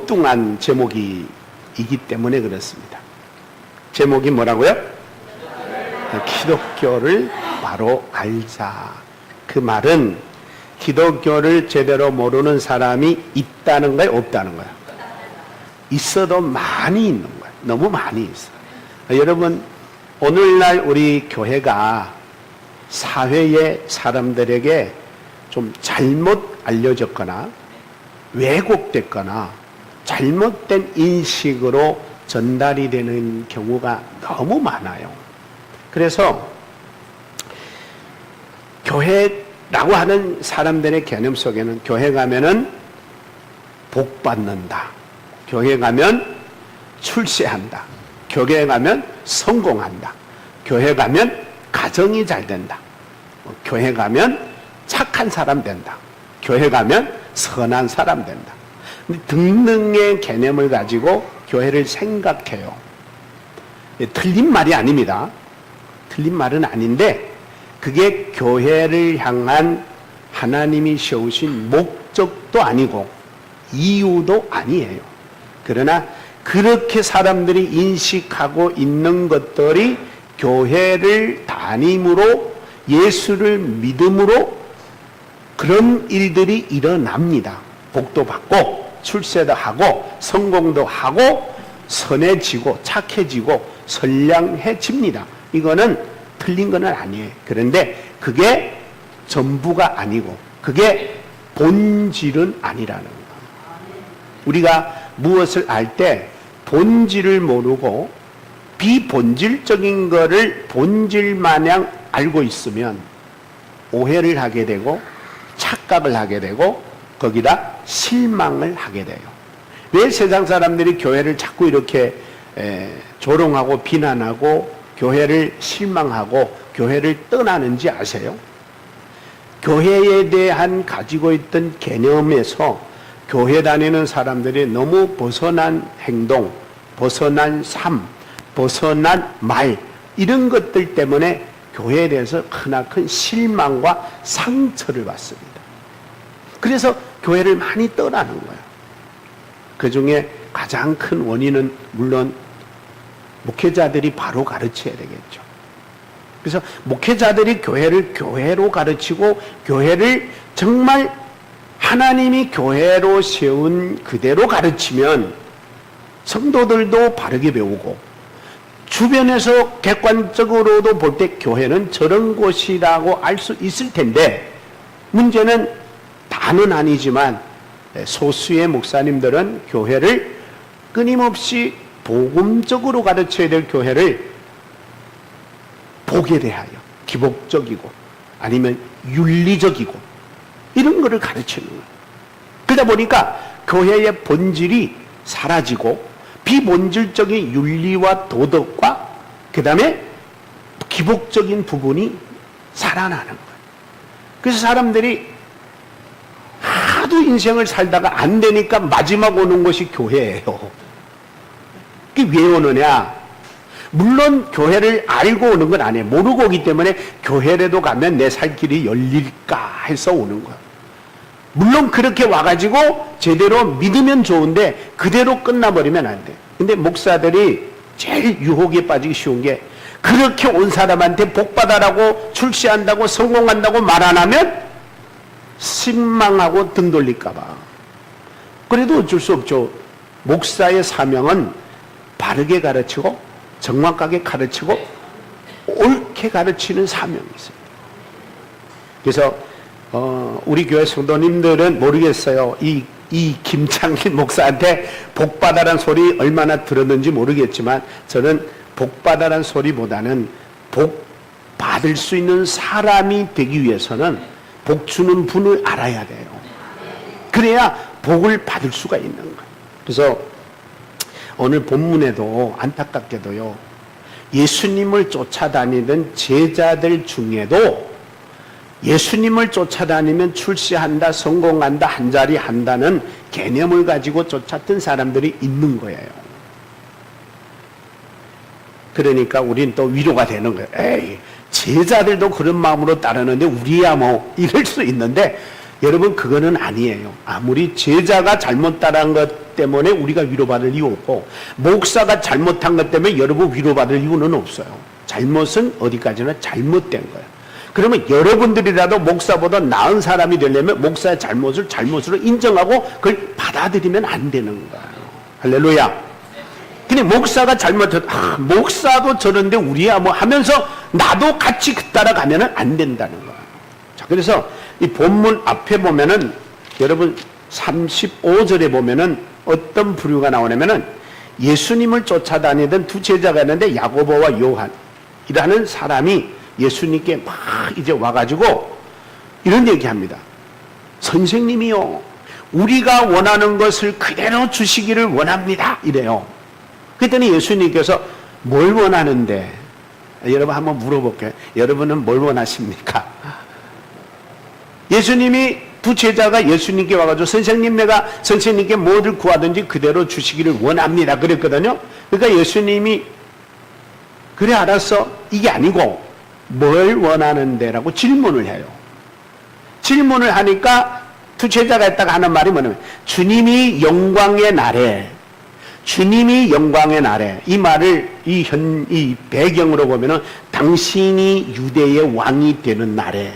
엉뚱한 제목이기 때문에 그렇습니다. 제목이 뭐라고요? 기독교를 바로 알자. 그 말은 기독교를 제대로 모르는 사람이 있다는 거예요, 없다는 거예요? 있어도 많이 있는 거예요. 너무 많이 있어요. 여러분, 오늘날 우리 교회가 사회의 사람들에게 좀 잘못 알려졌거나 왜곡됐거나 잘못된 인식으로 전달이 되는 경우가 너무 많아요. 그래서 교회라고 하는 사람들의 개념 속에는 교회 가면은 복 받는다, 교회 가면 출세한다, 교회 가면 성공한다, 교회 가면 가정이 잘 된다, 교회 가면 착한 사람 된다, 교회 가면 선한 사람 된다, 등등의 개념을 가지고 교회를 생각해요. 틀린 말이 아닙니다. 틀린 말은 아닌데 그게 교회를 향한 하나님이 세우신 목적도 아니고 이유도 아니에요. 그러나 그렇게 사람들이 인식하고 있는 것들이 교회를 다님으로 예수를 믿음으로 그런 일들이 일어납니다. 복도 받고 출세도 하고 성공도 하고 선해지고 착해지고 선량해집니다. 이거는 틀린 건 아니에요. 그런데 그게 전부가 아니고 그게 본질은 아니라는 거예요. 우리가 무엇을 알 때 본질을 모르고 비본질적인 거를 본질 마냥 알고 있으면 오해를 하게 되고 착각을 하게 되고 거기다 실망을 하게 돼요. 왜 세상 사람들이 교회를 자꾸 이렇게 조롱하고 비난하고 교회를 실망하고 교회를 떠나는지 아세요? 교회에 대한 가지고 있던 개념에서 교회 다니는 사람들이 너무 벗어난 행동, 벗어난 삶, 벗어난 말 이런 것들 때문에 교회에 대해서 크나큰 실망과 상처를 받습니다. 그래서 교회를 많이 떠나는 거예요. 그 중에 가장 큰 원인은 물론 목회자들이 바로 가르쳐야 되겠죠. 그래서 목회자들이 교회를 교회로 가르치고 교회를 정말 하나님이 교회로 세운 그대로 가르치면 성도들도 바르게 배우고 주변에서 객관적으로도 볼 때 교회는 저런 곳이라고 알 수 있을 텐데 문제는 다는 아니지만 소수의 목사님들은 교회를 끊임없이 복음적으로 가르쳐야 될 교회를 복에 대하여 기복적이고 아니면 윤리적이고 이런 거를 가르치는 거예요. 그러다 보니까 교회의 본질이 사라지고 비본질적인 윤리와 도덕과 그 다음에 기복적인 부분이 살아나는 거예요. 그래서 사람들이 하도 인생을 살다가 안 되니까 마지막 오는 것이 교회예요. 그게 왜 오느냐? 물론 교회를 알고 오는 건 아니에요. 모르고 오기 때문에 교회라도 가면 내 살 길이 열릴까 해서 오는 거예요. 물론 그렇게 와가지고 제대로 믿으면 좋은데 그대로 끝나버리면 안 돼. 근데 목사들이 제일 유혹에 빠지기 쉬운 게 그렇게 온 사람한테 복받아라고 출세한다고 성공한다고 말 안 하면 실망하고 등 돌릴까봐. 그래도 어쩔 수 없죠. 목사의 사명은 바르게 가르치고 정확하게 가르치고 옳게 가르치는 사명이 있습니다. 그래서 우리 교회 성도님들은 모르겠어요. 이 김창길 목사한테 복받아란 소리 얼마나 들었는지 모르겠지만 저는 복받아란 소리보다는 복 받을 수 있는 사람이 되기 위해서는 복 주는 분을 알아야 돼요. 그래야 복을 받을 수가 있는 거예요. 그래서 오늘 본문에도 안타깝게도요, 예수님을 쫓아다니던 제자들 중에도 예수님을 쫓아다니면 출세한다, 성공한다, 한자리 한다는 개념을 가지고 쫓았던 사람들이 있는 거예요. 그러니까 우린 또 위로가 되는 거예요. 에이, 제자들도 그런 마음으로 따르는데 우리야 뭐 이럴 수 있는데 여러분 그거는 아니에요. 아무리 제자가 잘못 따른 것 때문에 우리가 위로받을 이유 없고, 목사가 잘못한 것 때문에 여러분 위로받을 이유는 없어요. 잘못은 어디까지나 잘못된 거예요. 그러면 여러분들이라도 목사보다 나은 사람이 되려면 목사의 잘못을 잘못으로 인정하고 그걸 받아들이면 안 되는 거예요. 할렐루야. 근데 목사가 잘못했다, 목사도 저런데 우리야 뭐 하면서 나도 같이 따라가면 안 된다는 거예요. 자, 그래서 이 본문 앞에 보면은 여러분 35절에 보면은 어떤 부류가 나오냐면은 예수님을 쫓아다니던 두 제자가 있는데 야고보와 요한이라는 사람이 예수님께 막 이제 와가지고 이런 얘기합니다. 선생님이요, 우리가 원하는 것을 그대로 주시기를 원합니다. 이래요. 그랬더니 예수님께서 뭘 원하는데? 여러분 한번 물어볼게요. 여러분은 뭘 원하십니까? 예수님이 두 제자가 예수님께 와가지고 선생님, 내가 선생님께 뭐를 구하든지 그대로 주시기를 원합니다. 그랬거든요. 그러니까 예수님이 그래 알았어, 이게 아니고 뭘 원하는데? 라고 질문을 해요. 질문을 하니까 두 제자가 했다가 하는 말이 뭐냐면 주님이 영광의 날에, 주님이 영광의 날에, 이 말을 이 배경으로 보면은 당신이 유대의 왕이 되는 날에,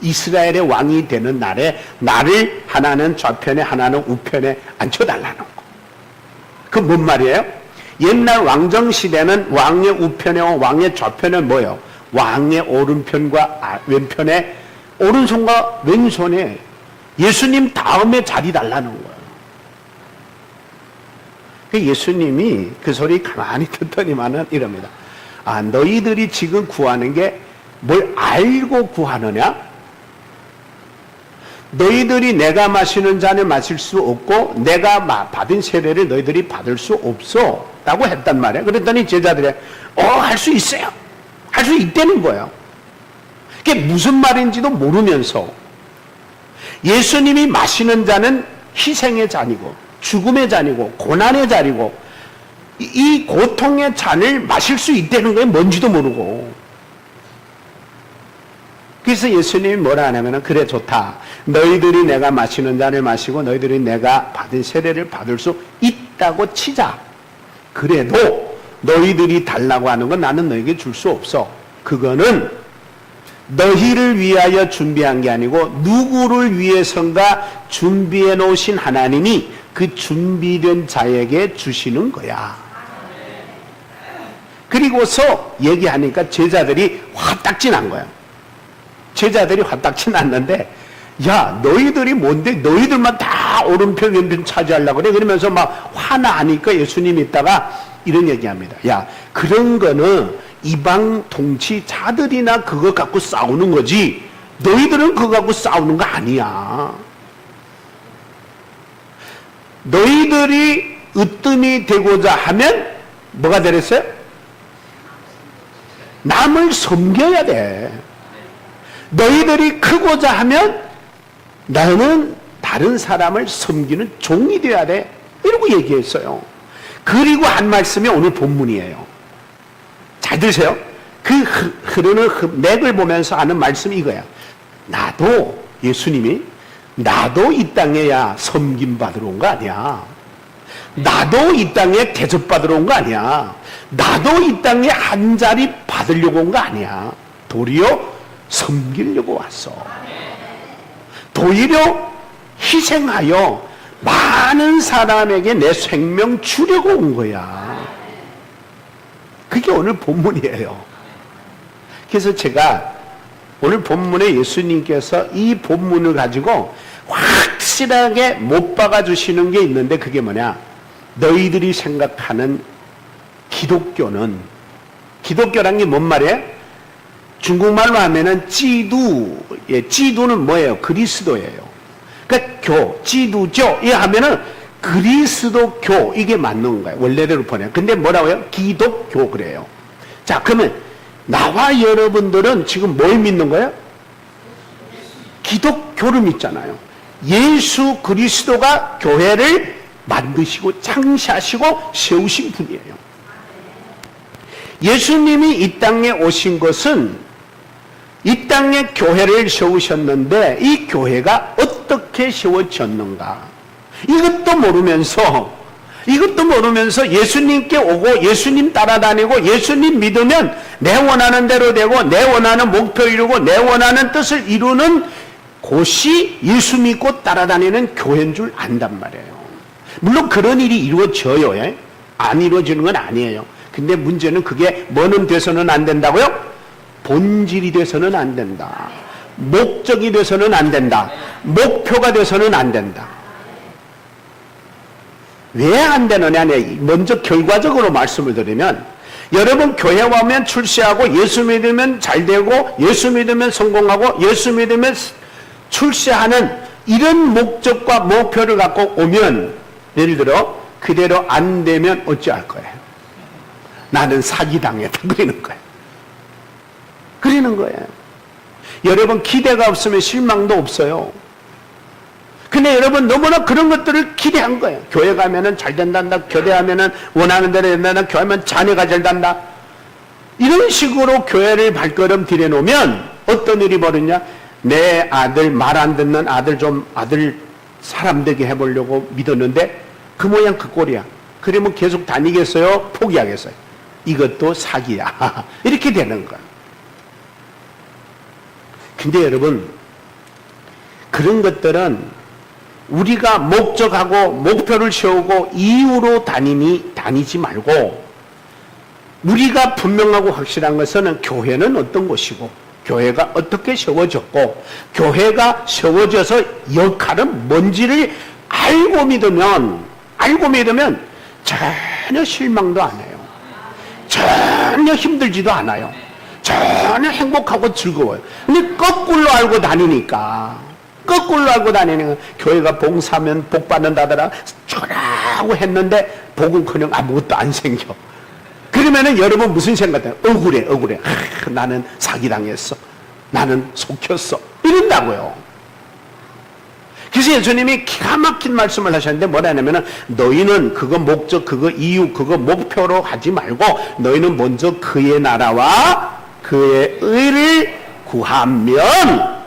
이스라엘의 왕이 되는 날에 나를 하나는 좌편에 하나는 우편에 앉혀달라는 거. 그 뭔 말이에요? 옛날 왕정 시대는 왕의 우편에와 왕의 좌편은 뭐예요? 왕의 오른편과 왼편에, 오른손과 왼손에 예수님 다음에 자리 달라는 거예요. 예수님이 그 소리 가만히 듣더니만은 이럽니다. 아, 너희들이 지금 구하는 게 뭘 알고 구하느냐? 너희들이 내가 마시는 잔을 마실 수 없고 내가 받은 세례를 너희들이 받을 수 없어 라고 했단 말이에요. 그랬더니 제자들이 할 수 있어요, 할 수 있다는 거예요. 그게 무슨 말인지도 모르면서 예수님이 마시는 잔은 희생의 잔이고 죽음의 잔이고 고난의 잔이고 이 고통의 잔을 마실 수 있다는 게 뭔지도 모르고, 그래서 예수님이 뭐라 하냐면 그래 좋다, 너희들이 내가 마시는 잔을 마시고 너희들이 내가 받은 세례를 받을 수 있다고 치자. 그래도 너희들이 달라고 하는 건 나는 너에게 줄 수 없어. 그거는 너희를 위하여 준비한 게 아니고 누구를 위해선가 준비해 놓으신 하나님이 그 준비된 자에게 주시는 거야. 그리고서 얘기하니까 제자들이 화딱지 난 거야. 제자들이 화딱지 났는데, 야, 너희들이 뭔데 너희들만 다 오른편 왼편 차지하려고 그래? 그러면서 막 화나니까 예수님이 있다가 이런 얘기합니다. 야, 그런 거는 이방 통치자들이나 그거 갖고 싸우는 거지 너희들은 그거 갖고 싸우는 거 아니야. 너희들이 으뜸이 되고자 하면 뭐가 되랬어요? 남을 섬겨야 돼. 너희들이 크고자 하면 나는 다른 사람을 섬기는 종이 되어야 돼. 이러고 얘기했어요. 그리고 한 말씀이 오늘 본문이에요. 잘 들으세요. 그 흐르는 맥을 보면서 하는 말씀이 이거야. 나도, 예수님이 나도 이 땅에야 섬김받으러 온 거 아니야. 나도 이 땅에 대접받으러 온 거 아니야. 나도 이 땅에 한 자리 받으려고 온 거 아니야. 도리어 섬기려고 왔어. 도리어 희생하여 많은 사람에게 내 생명 주려고 온 거야. 그게 오늘 본문이에요. 그래서 제가 오늘 본문에 예수님께서 이 본문을 가지고 확실하게 못 박아주시는 게 있는데, 그게 뭐냐? 너희들이 생각하는 기독교는, 기독교란 게 뭔 말이에요? 중국말로 하면은 찌두, 찌두는 뭐예요? 그리스도예요. 그러니까 찌두죠. 이 하면은 그리스도교, 이게 맞는 거예요. 원래대로 보내요. 근데 뭐라고 해요? 기독교 그래요. 자, 그러면 나와 여러분들은 지금 뭘 믿는 거예요? 기독교를 믿잖아요. 예수 그리스도가 교회를 만드시고 창시하시고 세우신 분이에요. 예수님이 이 땅에 오신 것은 이 땅에 교회를 세우셨는데, 이 교회가 어떻게 세워졌는가? 이것도 모르면서 예수님께 오고 예수님 따라다니고 예수님 믿으면 내 원하는 대로 되고 내 원하는 목표 이루고 내 원하는 뜻을 이루는 곳이 예수 믿고 따라다니는 교회인 줄 안단 말이에요. 물론 그런 일이 이루어져요. 예? 안 이루어지는 건 아니에요. 근데 문제는 그게 뭐는 돼서는 안 된다고요? 본질이 돼서는 안 된다. 목적이 돼서는 안 된다. 목표가 돼서는 안 된다. 왜 안 되느냐? 먼저 결과적으로 말씀을 드리면, 여러분 교회 와면 출세하고 예수 믿으면 잘 되고 예수 믿으면 성공하고 예수 믿으면 출세하는 이런 목적과 목표를 갖고 오면, 예를 들어 그대로 안 되면 어찌할 거예요? 나는 사기당했다 그러는 거예요. 여러분 기대가 없으면 실망도 없어요. 근데 여러분 너무나 그런 것들을 기대한 거예요. 교회 가면은 잘 된단다. 교대하면은 원하는 대로 된단다. 교회하면 자녀가 잘 된다. 이런 식으로 교회를 발걸음 들여놓으면 어떤 일이 벌어지냐? 내 아들, 말 안 듣는 아들 아들 사람 되게 해보려고 믿었는데 그 모양 그 꼴이야. 그러면 계속 다니겠어요? 포기하겠어요? 이것도 사기야. 이렇게 되는 거야. 근데 여러분, 그런 것들은 우리가 목적하고 목표를 세우고 이유로 다니지 말고, 우리가 분명하고 확실한 것은 교회는 어떤 곳이고 교회가 어떻게 세워졌고 교회가 세워져서 역할은 뭔지를 알고 믿으면 전혀 실망도 안 해요. 전혀 힘들지도 않아요. 전혀 행복하고 즐거워요. 근데 거꾸로 알고 다니니까 교회가 봉사하면 복 받는다더라 쩌라고 했는데 복은커녕 아무것도 안 생겨. 그러면은 여러분 무슨 생각해요? 억울해. 나는 사기당했어. 나는 속혔어. 이런다고요. 그래서 예수님이 기가 막힌 말씀을 하셨는데 뭐라 하냐면은, 너희는 그거 목적, 그거 이유, 그거 목표로 하지 말고 너희는 먼저 그의 나라와 그의 의를 구하면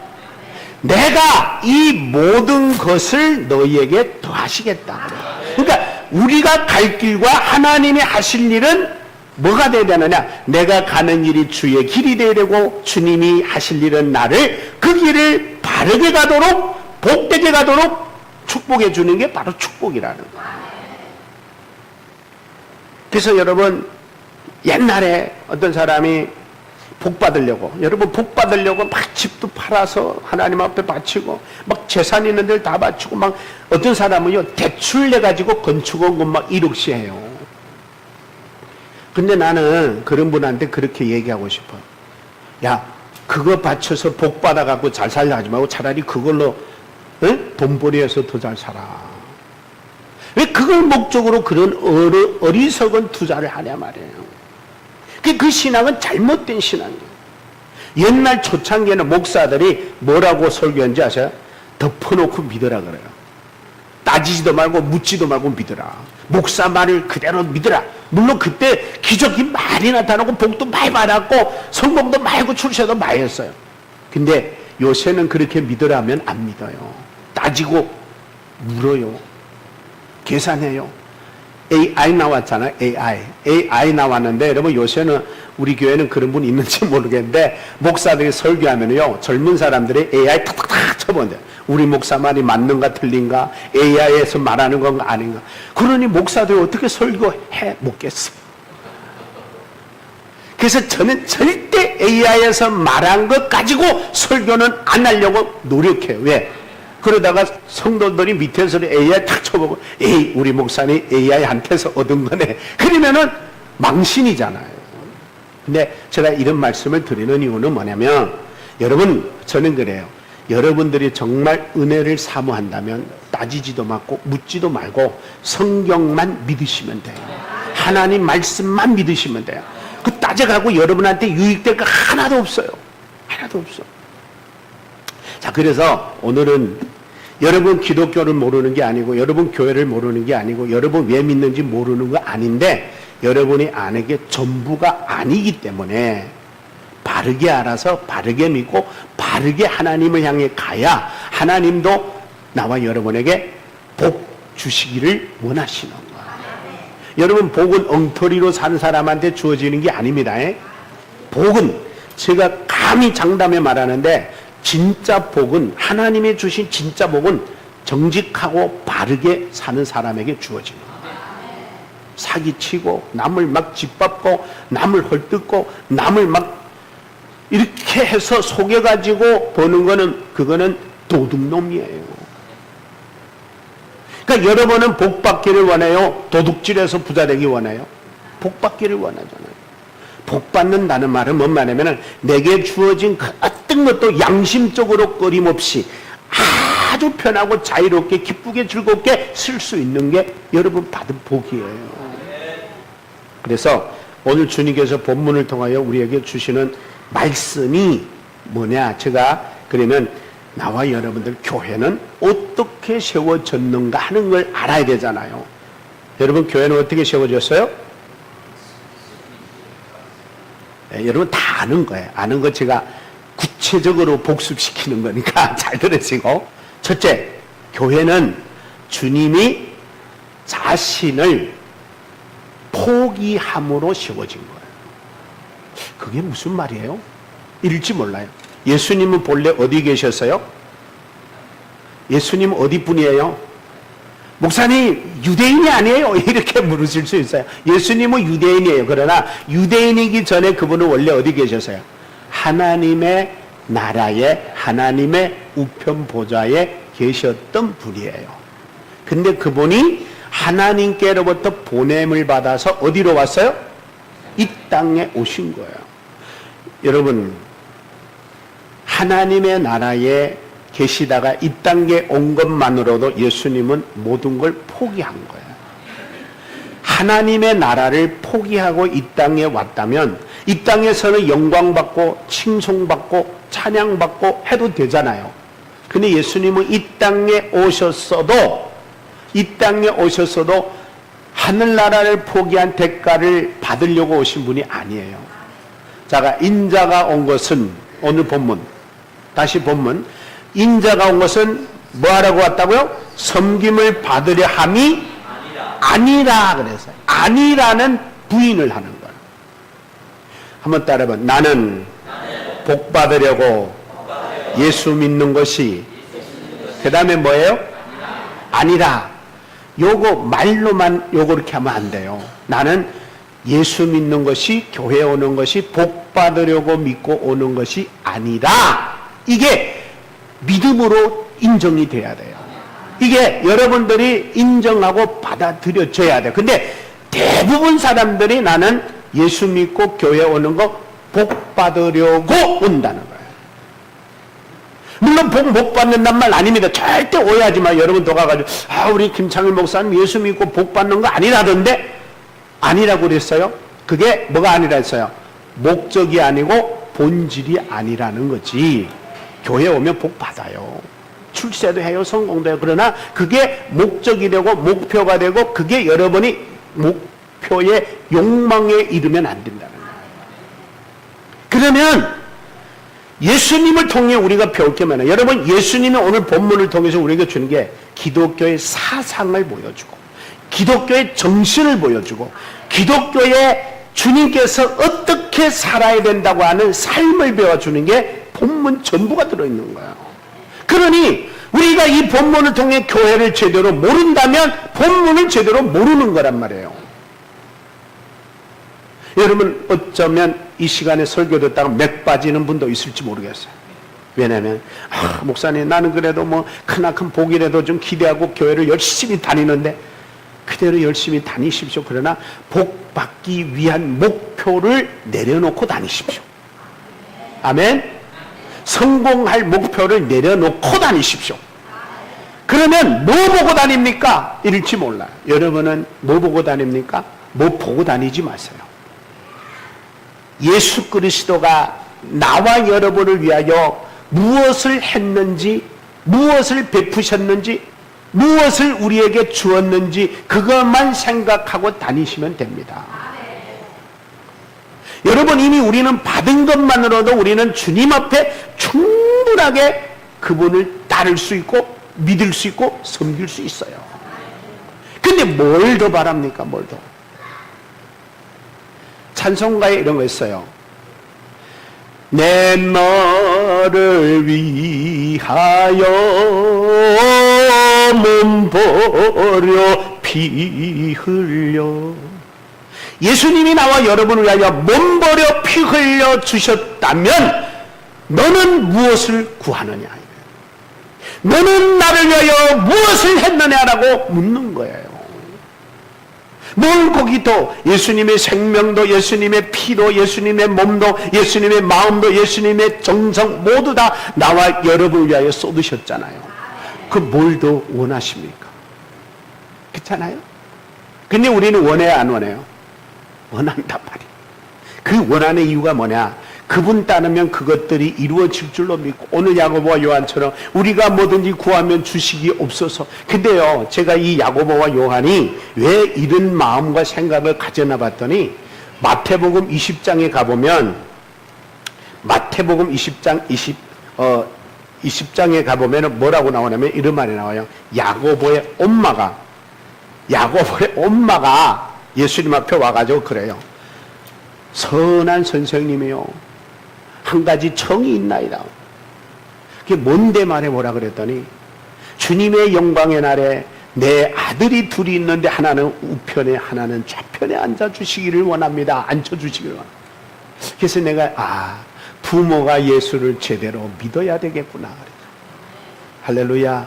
내가 이 모든 것을 너희에게 더하시겠다. 그러니까 우리가 갈 길과 하나님이 하실 일은 뭐가 되어야 되느냐? 내가 가는 일이 주의 길이 되어야 되고 주님이 하실 일은 나를 그 길을 바르게 가도록 복되게 가도록 축복해 주는 게 바로 축복이라는 거예요. 그래서 여러분, 옛날에 어떤 사람이 복 받으려고 막 집도 팔아서 하나님 앞에 바치고 막 재산 있는 데를 다 바치고 막 어떤 사람은요 대출 내 가지고 건축원 막 1억씩 해요. 근데 나는 그런 분한테 그렇게 얘기하고 싶어요. 야, 그거 바쳐서 복 받아갖고 잘 살려 하지 말고 차라리 그걸로 돈벌이해서 더 잘 살아. 왜 그걸 목적으로 그런 어리석은 투자를 하냐 말이에요. 그 신앙은 잘못된 신앙이에요. 옛날 초창기에는 목사들이 뭐라고 설교한지 아세요? 덮어놓고 믿으라 그래요. 따지지도 말고 묻지도 말고 믿으라. 목사 말을 그대로 믿으라. 물론 그때 기적이 많이 나타나고 복도 많이 받았고 성공도 많이 하고 출세도 많이 했어요. 근데 요새는 그렇게 믿으라 하면 안 믿어요. 따지고 물어요. 계산해요. AI 나왔잖아요. AI 나왔는데 여러분 요새는 우리 교회는 그런 분이 있는지 모르겠는데 목사들이 설교하면요 젊은 사람들이 AI 탁탁탁 쳐본대요. 우리 목사 말이 맞는가 틀린가, AI에서 말하는 건가 아닌가. 그러니 목사들이 어떻게 설교해 먹겠어. 그래서 저는 절대 AI에서 말한 것 가지고 설교는 안 하려고 노력해요. 왜? 그러다가 성도들이 밑에서 AI 탁 쳐보고, 에이, 우리 목사님 AI한테서 얻은 거네. 그러면은 망신이잖아요. 근데 제가 이런 말씀을 드리는 이유는 뭐냐면, 여러분, 저는 그래요. 여러분들이 정말 은혜를 사모한다면 따지지도 말고 묻지도 말고 성경만 믿으시면 돼요. 하나님 말씀만 믿으시면 돼요. 그 따져가고 여러분한테 유익될 거 하나도 없어요. 하나도 없어. 자, 그래서 오늘은 여러분 기독교를 모르는 게 아니고 여러분 교회를 모르는 게 아니고 여러분 왜 믿는지 모르는 거 아닌데 여러분이 아는 게 전부가 아니기 때문에 바르게 알아서 바르게 믿고 바르게 하나님을 향해 가야 하나님도 나와 여러분에게 복 주시기를 원하시는 거예요. 여러분, 복은 엉터리로 사는 사람한테 주어지는 게 아닙니다. 복은, 제가 감히 장담해 말하는데, 진짜 복은, 하나님의 주신 진짜 복은 정직하고 바르게 사는 사람에게 주어지는 거예요. 사기치고 남을 막 짓밟고 남을 헐뜯고 남을 막 이렇게 해서 속여가지고 보는 거는, 그거는 도둑놈이에요. 그러니까 여러분은 복 받기를 원해요? 도둑질해서 부자 되기 원해요? 복 받기를 원하잖아요. 복 받는다는 말은 뭔 말이냐면, 내게 주어진 그 어떤 것도 양심적으로 끊임없이 아주 편하고 자유롭게 기쁘게 즐겁게 쓸 수 있는 게 여러분 받은 복이에요. 그래서 오늘 주님께서 본문을 통하여 우리에게 주시는 말씀이 뭐냐, 제가 그러면 나와 여러분들 교회는 어떻게 세워졌는가 하는 걸 알아야 되잖아요. 여러분, 교회는 어떻게 세워졌어요? 네, 여러분 다 아는 거예요. 아는 거 제가 구체적으로 복습시키는 거니까 잘 들으시고. 첫째, 교회는 주님이 자신을 포기함으로 세워진 거예요. 그게 무슨 말이에요? 이럴지 몰라요. 예수님은 본래 어디 계셨어요? 예수님 어디 분이에요? 목사님, 유대인이 아니에요? 이렇게 물으실 수 있어요. 예수님은 유대인이에요. 그러나 유대인이기 전에 그분은 원래 어디 계셨어요? 하나님의 나라에, 하나님의 우편 보좌에 계셨던 분이에요. 근데 그분이 하나님께로부터 보냄을 받아서 어디로 왔어요? 이 땅에 오신 거예요. 여러분, 하나님의 나라에 계시다가 이 땅에 온 것만으로도 예수님은 모든 걸 포기한 거예요. 하나님의 나라를 포기하고 이 땅에 왔다면 이 땅에서는 영광받고 칭송받고 찬양받고 해도 되잖아요. 근데 예수님은 이 땅에 오셨어도 하늘나라를 포기한 대가를 받으려고 오신 분이 아니에요. 자, 인자가 온 것은, 오늘 본문, 다시 본문, 인자가 온 것은 뭐 하라고 왔다고요? 섬김을 받으려 함이 아니라 그래서 아니라는 부인을 하는 거예요. 한번 따라해봐. 나는 복 받으려고 예수 믿는 것이, 그 다음에 뭐예요? 아니라. 요거 말로만 요거 이렇게 하면 안 돼요. 나는 예수 믿는 것이, 교회 오는 것이 복 받으려고 믿고 오는 것이 아니라, 이게 믿음으로 인정이 돼야 돼요. 이게 여러분들이 인정하고 받아들여져야 돼요. 근데 대부분 사람들이 나는 예수 믿고 교회 오는 거 복 받으려고 온다는 거예요. 물론 복 못 받는단 말 아닙니다. 절대 오해하지 마. 여러분 더 가가지고, 우리 김창일 목사님 예수 믿고 복 받는 거 아니라던데? 아니라고 그랬어요. 그게 뭐가 아니라 했어요? 목적이 아니고 본질이 아니라는 거지. 교회 오면 복 받아요. 출세도 해요. 성공도 해요. 그러나 그게 목적이 되고 목표가 되고 그게 여러분이 목표의 욕망에 이르면 안 된다는 거예요. 그러면 예수님을 통해 우리가 배울 게 많아요. 여러분, 예수님이 오늘 본문을 통해서 우리에게 주는 게 기독교의 사상을 보여주고, 기독교의 정신을 보여주고, 기독교의 주님께서 어떻게 살아야 된다고 하는 삶을 배워주는 게 본문 전부가 들어있는 거예요. 그러니 우리가 이 본문을 통해 교회를 제대로 모른다면 본문을 제대로 모르는 거란 말이에요. 여러분, 어쩌면 이 시간에 설교 듣다가 맥 빠지는 분도 있을지 모르겠어요. 왜냐하면 목사님, 나는 그래도 뭐 크나큰 복이라도 좀 기대하고 교회를 열심히 다니는데, 그대로 열심히 다니십시오. 그러나 복 받기 위한 목표를 내려놓고 다니십시오. 아멘. 성공할 목표를 내려놓고 다니십시오. 그러면 뭐 보고 다닙니까? 이럴지 몰라요. 여러분은 뭐 보고 다닙니까? 뭐 보고 다니지 마세요. 예수 그리스도가 나와 여러분을 위하여 무엇을 했는지, 무엇을 베푸셨는지, 무엇을 우리에게 주었는지 그것만 생각하고 다니시면 됩니다. 여러분, 이미 우리는 받은 것만으로도 우리는 주님 앞에 충분하게 그분을 따를 수 있고 믿을 수 있고 섬길 수 있어요. 근데 뭘 더 바랍니까? 뭘 더? 찬송가에 이런 거 있어요. 내 너를 위하여 몸 버려 피 흘려. 예수님이 나와 여러분을 위하여 몸 버려 피 흘려 주셨다면 너는 무엇을 구하느냐? 너는 나를 위하여 무엇을 했느냐라고 묻는 거예요. 뭘 거기도 예수님의 생명도 예수님의 피도 예수님의 몸도 예수님의 마음도 예수님의 정성 모두 다 나와 여러분을 위하여 쏟으셨잖아요. 그 뭘 더 원하십니까? 그렇잖아요? 근데 우리는 원해야 안 원해요? 원한단 말이에요. 그 원하는 이유가 뭐냐? 그분 따르면 그것들이 이루어질 줄로 믿고, 오늘 야고보와 요한처럼 우리가 뭐든지 구하면 주식이 없어서. 근데요, 제가 이 야고보와 요한이 왜 이런 마음과 생각을 가졌나 봤더니 마태복음 20장에 가보면, 마태복음 20장에 가보면 뭐라고 나오냐면 이런 말이 나와요. 야고보의 엄마가 예수님 앞에 와가지고 그래요. 선한 선생님이요, 한 가지 청이 있나이다. 그게 뭔데 말해 뭐라 그랬더니, 주님의 영광의 날에 내 아들이 둘이 있는데 하나는 우편에 하나는 좌편에 앉아주시기를 원합니다. 앉혀주시기를 원합니다. 그래서 내가 부모가 예수를 제대로 믿어야 되겠구나. 할렐루야.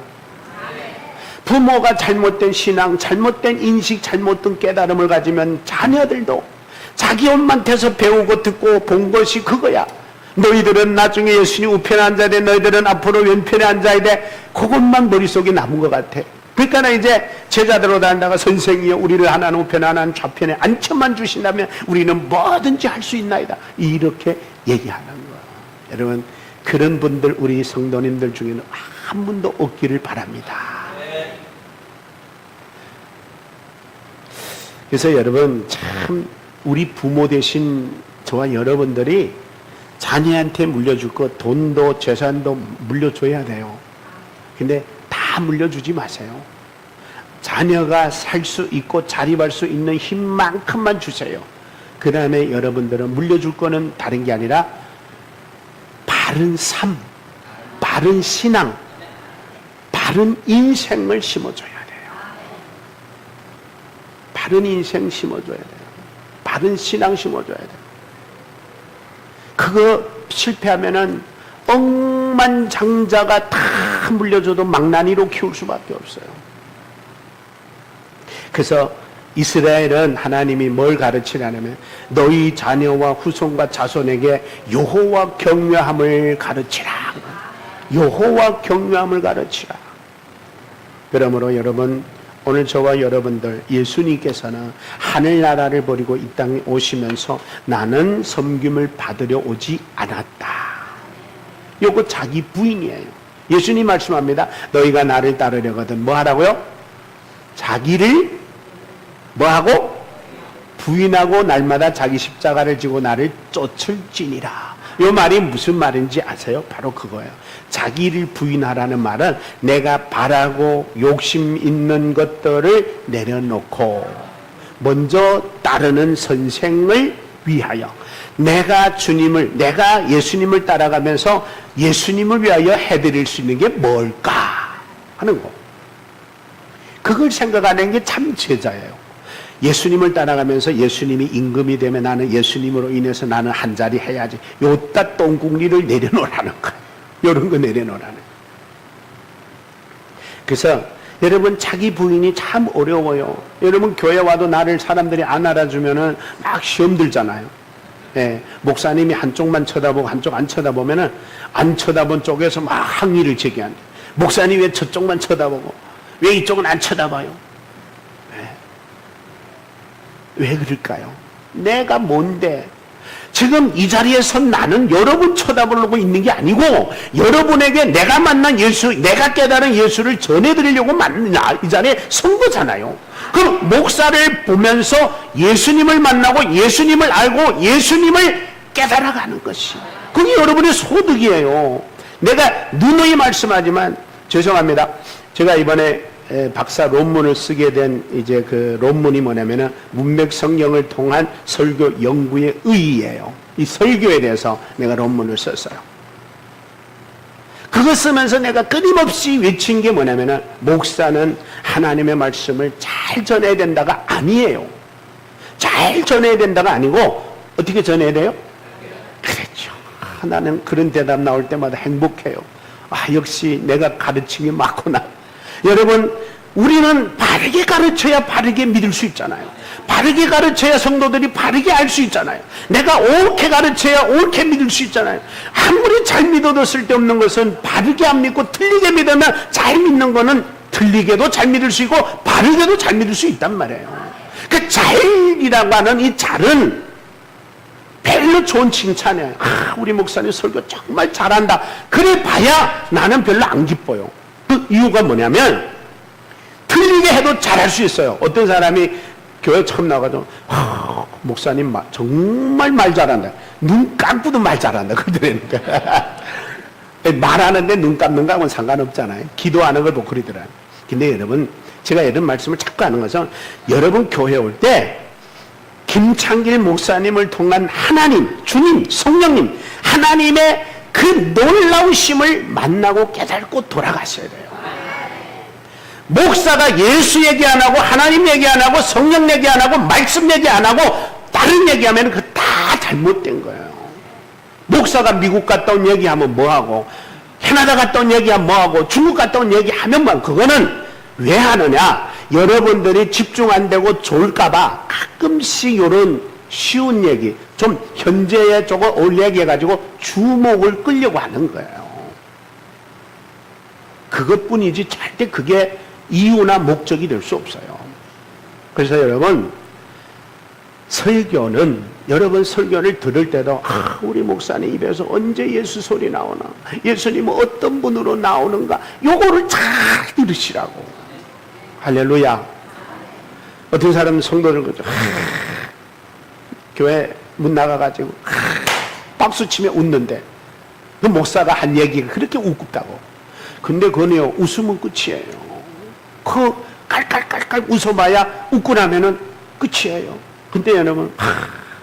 부모가 잘못된 신앙, 잘못된 인식, 잘못된 깨달음을 가지면 자녀들도 자기 엄마한테서 배우고 듣고 본 것이 그거야. 너희들은 나중에 예수님 우편에 앉아야 돼, 너희들은 앞으로 왼편에 앉아야 돼. 그것만 머릿속에 남은 것 같아. 그러니까 이제 제자들로 다니다가 선생이여 우리를 하나는 우편에 하나는 좌편에 앉혀만 주신다면 우리는 뭐든지 할 수 있나이다, 이렇게 얘기하는 거야. 여러분, 그런 분들 우리 성도님들 중에는 한 분도 없기를 바랍니다. 그래서 여러분, 참 우리 부모 되신 저와 여러분들이 자녀한테 물려줄 것, 돈도 재산도 물려줘야 돼요. 근데 다 물려주지 마세요. 자녀가 살 수 있고 자립할 수 있는 힘만큼만 주세요. 그 다음에 여러분들은 물려줄 거는 다른 게 아니라 바른 삶, 바른 신앙, 바른 인생을 심어줘야 돼요. 바른 인생 심어줘야 돼요. 바른 신앙 심어줘야 돼요. 그거 실패하면은 억만장자가 다 물려줘도 망나니로 키울 수밖에 없어요. 그래서 이스라엘은 하나님이 뭘 가르치냐면 너희 자녀와 후손과 자손에게 여호와 경외함을 가르치라. 여호와 경외함을 가르치라. 그러므로 여러분, 오늘 저와 여러분들, 예수님께서는 하늘나라를 버리고 이 땅에 오시면서 나는 섬김을 받으려 오지 않았다. 요거 자기 부인이에요. 예수님 말씀합니다. 너희가 나를 따르려거든 뭐 하라고요? 자기를 뭐하고? 부인하고 날마다 자기 십자가를 지고 나를 쫓을지니라. 이 말이 무슨 말인지 아세요? 바로 그거예요. 자기를 부인하라는 말은 내가 바라고 욕심 있는 것들을 내려놓고 먼저 따르는 선생을 위하여 내가 예수님을 따라가면서 예수님을 위하여 해드릴 수 있는 게 뭘까 하는 거. 그걸 생각하는 게 참 제자예요. 예수님을 따라가면서 예수님이 임금이 되면 나는 예수님으로 인해서 나는 한 자리 해야지. 요따 똥궁리를 내려놓으라는 거예요. 이런 거 내려놓으라는 거예요. 그래서 여러분, 자기 부인이 참 어려워요. 여러분, 교회 와도 나를 사람들이 안 알아주면은 막 시험 들잖아요. 예, 목사님이 한쪽만 쳐다보고 한쪽 안 쳐다보면은 안 쳐다본 쪽에서 막 항의를 제기한대. 목사님 왜 저쪽만 쳐다보고 왜 이쪽은 안 쳐다봐요? 왜 그럴까요? 내가 뭔데? 지금 이 자리에 선 나는 여러분 쳐다보려고 있는 게 아니고 여러분에게 내가 만난 예수, 내가 깨달은 예수를 전해드리려고 이 자리에 선 거잖아요. 그럼 목사를 보면서 예수님을 만나고 예수님을 알고 예수님을 깨달아가는 것이, 그게 여러분의 소득이에요. 내가 누누이 말씀하지만 죄송합니다. 제가 이번에 박사 논문을 쓰게 된 이제 그 논문이 뭐냐면은 문맥 성경을 통한 설교 연구의 의의예요. 이 설교에 대해서 내가 논문을 썼어요. 그거 쓰면서 내가 끊임없이 외친 게 뭐냐면은 목사는 하나님의 말씀을 잘 전해야 된다가 아니에요. 잘 전해야 된다가 아니고 어떻게 전해야 돼요? 그렇죠. 나는 그런 대답 나올 때마다 행복해요. 역시 내가 가르침이 맞구나. 여러분, 우리는 바르게 가르쳐야 바르게 믿을 수 있잖아요. 바르게 가르쳐야 성도들이 바르게 알 수 있잖아요. 내가 옳게 가르쳐야 옳게 믿을 수 있잖아요. 아무리 잘 믿어도 쓸데없는 것은 바르게 안 믿고 틀리게 믿으면 잘 믿는 거는 틀리게도 잘 믿을 수 있고 바르게도 잘 믿을 수 있단 말이에요. 그 잘이라고 하는 이 잘은 별로 좋은 칭찬이에요. 우리 목사님 설교 정말 잘한다. 그래 봐야 나는 별로 안 기뻐요. 그 이유가 뭐냐면 틀리게 해도 잘할 수 있어요. 어떤 사람이 교회 처음 나가서 목사님 정말 말 잘한다. 눈 감고도 말 잘한다. 그러더라니까. 말하는데 눈 감는 거하고는 상관없잖아요. 기도하는 걸 보고 그러더라고요. 근데 여러분, 제가 이런 말씀을 자꾸 하는 것은 여러분 교회 올 때 김창길 목사님을 통한 하나님, 주님, 성령님, 하나님의 그 놀라우심을 만나고 깨닫고 돌아가셔야 돼요. 목사가 예수 얘기 안 하고 하나님 얘기 안 하고 성령 얘기 안 하고 말씀 얘기 안 하고 다른 얘기하면 그 다 잘못된 거예요. 목사가 미국 갔다 온 얘기하면 뭐하고 캐나다 갔다 온 얘기하면 뭐하고 중국 갔다 온 얘기하면 뭐, 그거는 왜 하느냐? 여러분들이 집중 안 되고 좋을까봐 가끔씩 이런 쉬운 얘기, 좀 현재에 조금 올 얘기해가지고 주목을 끌려고 하는 거예요. 그것뿐이지 절대 그게 이유나 목적이 될 수 없어요. 그래서 여러분, 설교는, 여러분 설교를 들을 때도 우리 목사님 입에서 언제 예수 소리 나오나, 예수님은 어떤 분으로 나오는가, 요거를 잘 들으시라고. 할렐루야. 어떤 사람은 성도를 그죠, 교회 문 나가가지고 박수 치며 웃는데 그 목사가 한 얘기가 그렇게 웃겼다고. 근데 그거는요, 웃으면 끝이에요. 그 깔깔깔깔 웃어봐야 웃고 나면은 끝이에요. 근데 여러분,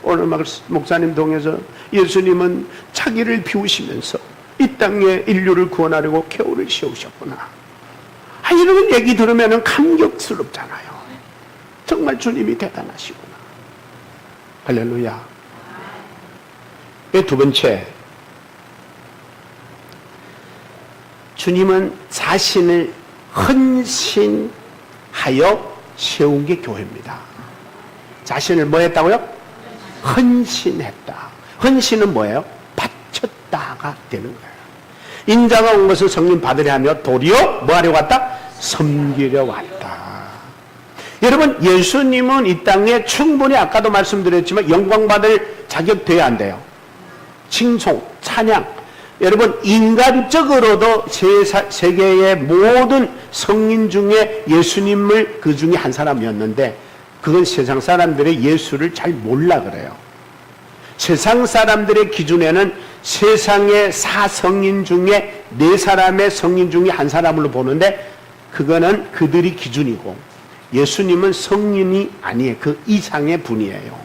오늘 목사님 통해서 예수님은 자기를 비우시면서 이 땅에 인류를 구원하려고 겨울을 씌우셨구나. 이런 얘기 들으면은 감격스럽잖아요. 정말 주님이 대단하시구나. 할렐루야. 두 번째, 주님은 자신을 헌신하여 세운 게 교회입니다. 자신을 뭐 했다고요? 헌신했다. 헌신은 뭐예요? 바쳤다가 되는 거예요. 인자가 온 것을 성령 받으려 하며 도리어 뭐 하려고 왔다? 섬기려 왔다. 여러분, 예수님은 이 땅에 충분히 아까도 말씀드렸지만 영광받을 자격 돼야 안 돼요. 칭송, 찬양. 여러분, 인간적으로도 세계의 모든 성인 중에 예수님을 그 중에 한 사람이었는데 그건 세상 사람들의 예수를 잘 몰라 그래요. 세상 사람들의 기준에는 세상의 4성인 중에 4사람의 성인 중에 한 사람으로 보는데 그거는 그들이 기준이고 예수님은 성인이 아니에요. 그 이상의 분이에요.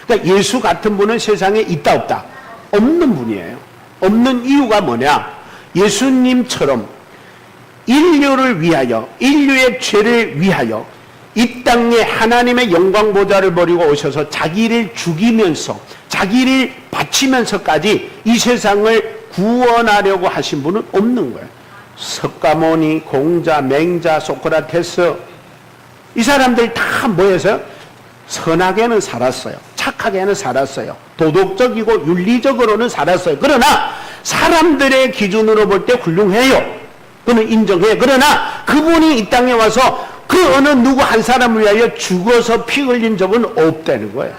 그러니까 예수 같은 분은 세상에 있다 없다? 없는 분이에요. 없는 이유가 뭐냐? 예수님처럼 인류를 위하여, 인류의 죄를 위하여 이 땅에 하나님의 영광 보좌를 버리고 오셔서 자기를 죽이면서 자기를 바치면서까지 이 세상을 구원하려고 하신 분은 없는 거예요. 석가모니, 공자, 맹자, 소크라테스 이 사람들 다 뭐였어요? 선하게는 살았어요. 착하게는 살았어요. 도덕적이고 윤리적으로는 살았어요. 그러나 사람들의 기준으로 볼 때 훌륭해요. 그는 인정해요. 그러나 그분이 이 땅에 와서 그 어느 누구 한 사람을 위하여 죽어서 피 흘린 적은 없다는 거예요.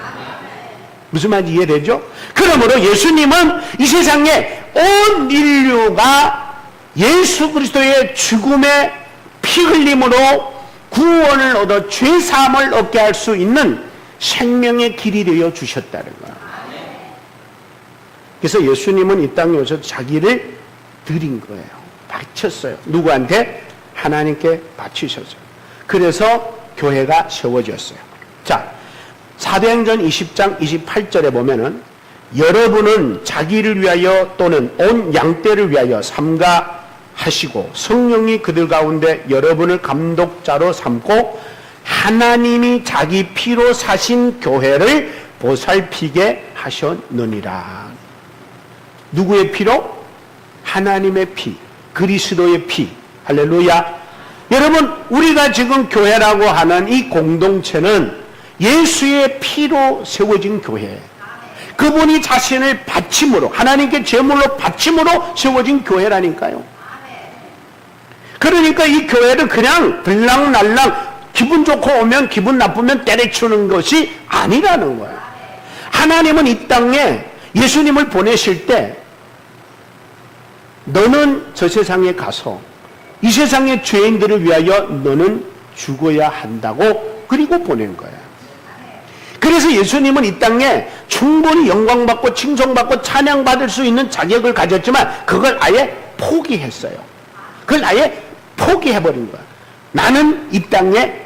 무슨 말인지 이해되죠? 그러므로 예수님은 이 세상에 온 인류가 예수 그리스도의 죽음의 피 흘림으로 구원을 얻어 죄사함을 얻게 할 수 있는 생명의 길이 되어 주셨다는 거예요. 그래서 예수님은 이 땅에 오셔서 자기를 드린 거예요. 바쳤어요. 누구한테? 하나님께 바치셨어요. 그래서 교회가 세워졌어요. 자, 사도행전 20장 28절에 보면은 여러분은 자기를 위하여 또는 온 양떼를 위하여 삼가하시고 성령이 그들 가운데 여러분을 감독자로 삼고 하나님이 자기 피로 사신 교회를 보살피게 하셨느니라. 누구의 피로? 하나님의 피, 그리스도의 피. 할렐루야. 여러분, 우리가 지금 교회라고 하는 이 공동체는 예수의 피로 세워진 교회. 그분이 자신을 바침으로, 하나님께 제물로 바침으로 세워진 교회라니까요. 그러니까 이 교회를 그냥 들락날락 기분 좋고 오면 기분 나쁘면 때려치우는 것이 아니라는 거예요. 하나님은 이 땅에 예수님을 보내실 때 너는 저 세상에 가서 이 세상의 죄인들을 위하여 너는 죽어야 한다고 그리고 보낸 거예요. 그래서 예수님은 이 땅에 충분히 영광받고 칭송받고 찬양받을 수 있는 자격을 가졌지만 그걸 아예 포기했어요. 그걸 아예 포기해버린 거예요. 나는 이 땅에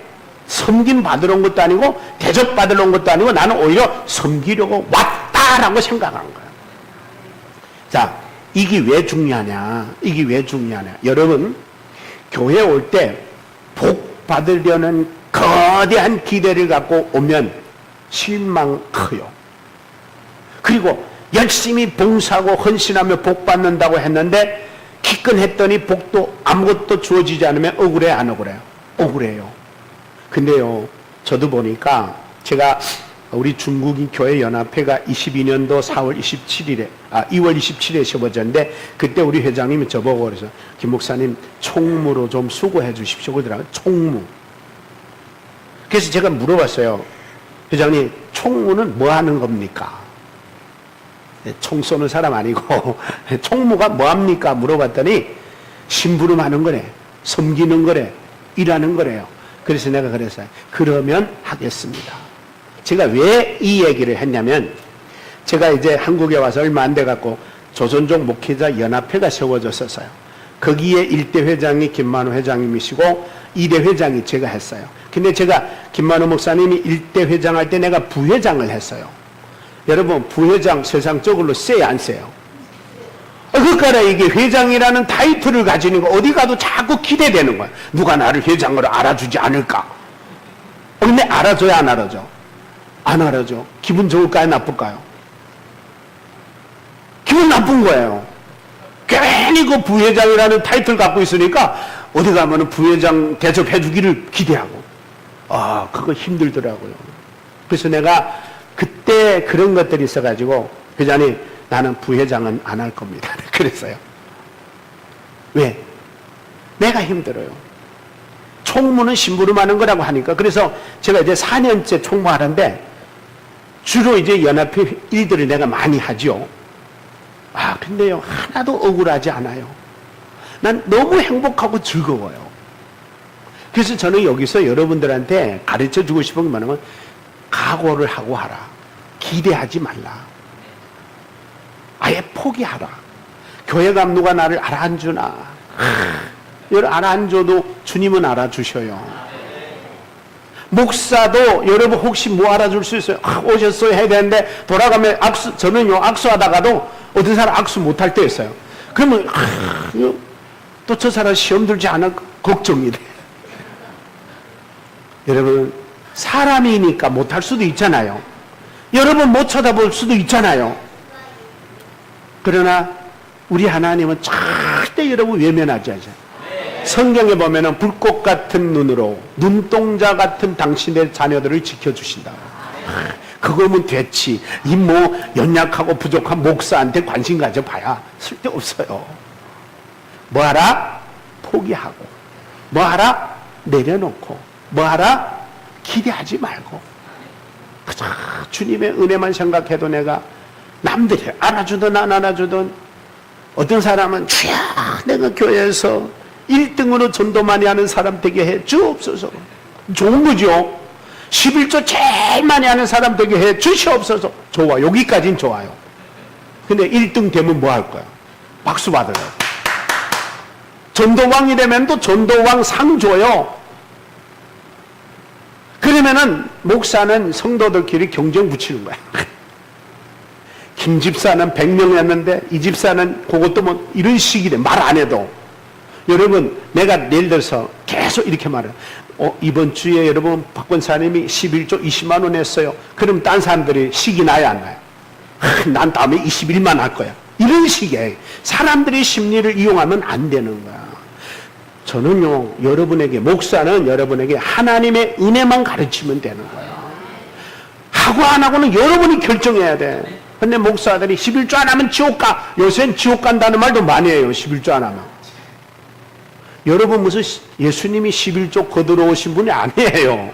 섬김 받으러 온 것도 아니고 대접 받으러 온 것도 아니고 나는 오히려 섬기려고 왔다라고 생각한 거예요. 자, 이게 왜 중요하냐? 이게 왜 중요하냐? 여러분, 교회 올 때 복 받으려는 거대한 기대를 갖고 오면 실망 커요. 그리고 열심히 봉사하고 헌신하며 복 받는다고 했는데 기권했더니 복도 아무것도 주어지지 않으면 억울해, 안 억울해요? 억울해요. 근데요, 저도 보니까 제가 우리 중국인 교회 연합회가 22년도 2월 27일에 세워졌는데 그때 우리 회장님이 저보고 그래서 김 목사님 총무로 좀 수고해 주십시오 그러더라고요. 총무. 그래서 제가 물어봤어요. 회장님, 총무는 뭐 하는 겁니까? 총 쏘는 사람 아니고 총무가 뭐 합니까? 물어봤더니 심부름하는 거래, 섬기는 거래, 일하는 거래요. 그래서 내가 그랬어요. 그러면 하겠습니다. 제가 왜 이 얘기를 했냐면 제가 이제 한국에 와서 얼마 안 돼 갖고 조선족 목회자 연합회가 세워졌었어요. 거기에 1대 회장이 김만호 회장님이시고 2대 회장이 제가 했어요. 근데 제가 김만호 목사님이 1대 회장 할 때 내가 부회장을 했어요. 여러분, 부회장 세상적으로 세요, 안 세요? 그러니까 이게 회장이라는 타이틀을 가지는 거 어디 가도 자꾸 기대되는 거야. 누가 나를 회장으로 알아주지 않을까? 근데 알아줘야 안 알아줘? 안 알아줘. 기분 좋을까요, 나쁠까요? 기분 나쁜 거예요. 괜히 그 부회장이라는 타이틀 갖고 있으니까 어디 가면은 부회장 대접해 주기를 기대하고. 그거 힘들더라고요. 그래서 내가 그때 그런 것들이 있어가지고 회장님, 나는 부회장은 안 할 겁니다. 그랬어요. 왜? 내가 힘들어요. 총무는 심부름하는 거라고 하니까. 그래서 제가 이제 4년째 총무하는데 주로 이제 연합회 일들을 내가 많이 하죠. 근데요, 하나도 억울하지 않아요. 난 너무 행복하고 즐거워요. 그래서 저는 여기서 여러분들한테 가르쳐 주고 싶은 게 뭐냐면 각오를 하고 하라. 기대하지 말라. 아예 포기하라. 교회 감 누가 나를 알아안주나. 여러분, 알아안줘도 주님은 알아주셔요. 목사도 여러분 혹시 뭐 알아줄 수 있어요? 오셨어요 해야 되는데 돌아가면 악수, 저는요 악수하다가도 어떤 사람 악수 못할 때 있어요. 그러면 또 저 사람 시험 들지 않아 걱정이 돼. 여러분, 사람이니까 못할 수도 있잖아요. 여러분 못 쳐다볼 수도 있잖아요. 그러나 우리 하나님은 절대 여러분 외면하지 않아요. 성경에 보면은 불꽃 같은 눈으로 눈동자 같은 당신의 자녀들을 지켜주신다. 그거면 됐지. 이 뭐 연약하고 부족한 목사한테 관심 가져봐야 쓸데없어요. 뭐하라? 포기하고. 뭐하라? 내려놓고. 뭐하라? 기대하지 말고. 그저 주님의 은혜만 생각해도 내가 남들이 알아주든 안 알아주든 어떤 사람은 주야 내가 교회에서 1등으로 전도 많이 하는 사람 되게 해 주옵소서. 좋은 거죠. 11조 제일 많이 하는 사람 되게 해 주시옵소서. 좋아. 여기까지는 좋아요. 근데 1등 되면 뭐 할 거야? 박수 받으라고. 전도왕이 되면 또 전도왕 상 줘요. 그러면은 목사는 성도들끼리 경쟁 붙이는 거야. 김 집사는 100명이었는데 이 집사는 그것도 뭐 이런 식이래. 말 안 해도. 여러분, 내가 예를 들어서 계속 이렇게 말해요. 이번 주에 여러분 박 권사님이 11조 20만 원 했어요. 그럼 딴 사람들이 식이 나요, 안 나요? 난 다음에 21만 할 거야. 이런 식의 사람들의 심리를 이용하면 안 되는 거야. 저는요, 여러분에게, 목사는 여러분에게 하나님의 은혜만 가르치면 되는 거야. 하고 안 하고는 여러분이 결정해야 돼. 근데 목사들이 11조 안 하면 지옥 가. 요새는 지옥 간다는 말도 많이 해요. 11조 안 하면. 여러분 무슨 예수님이 11조 거들어오신 분이 아니에요.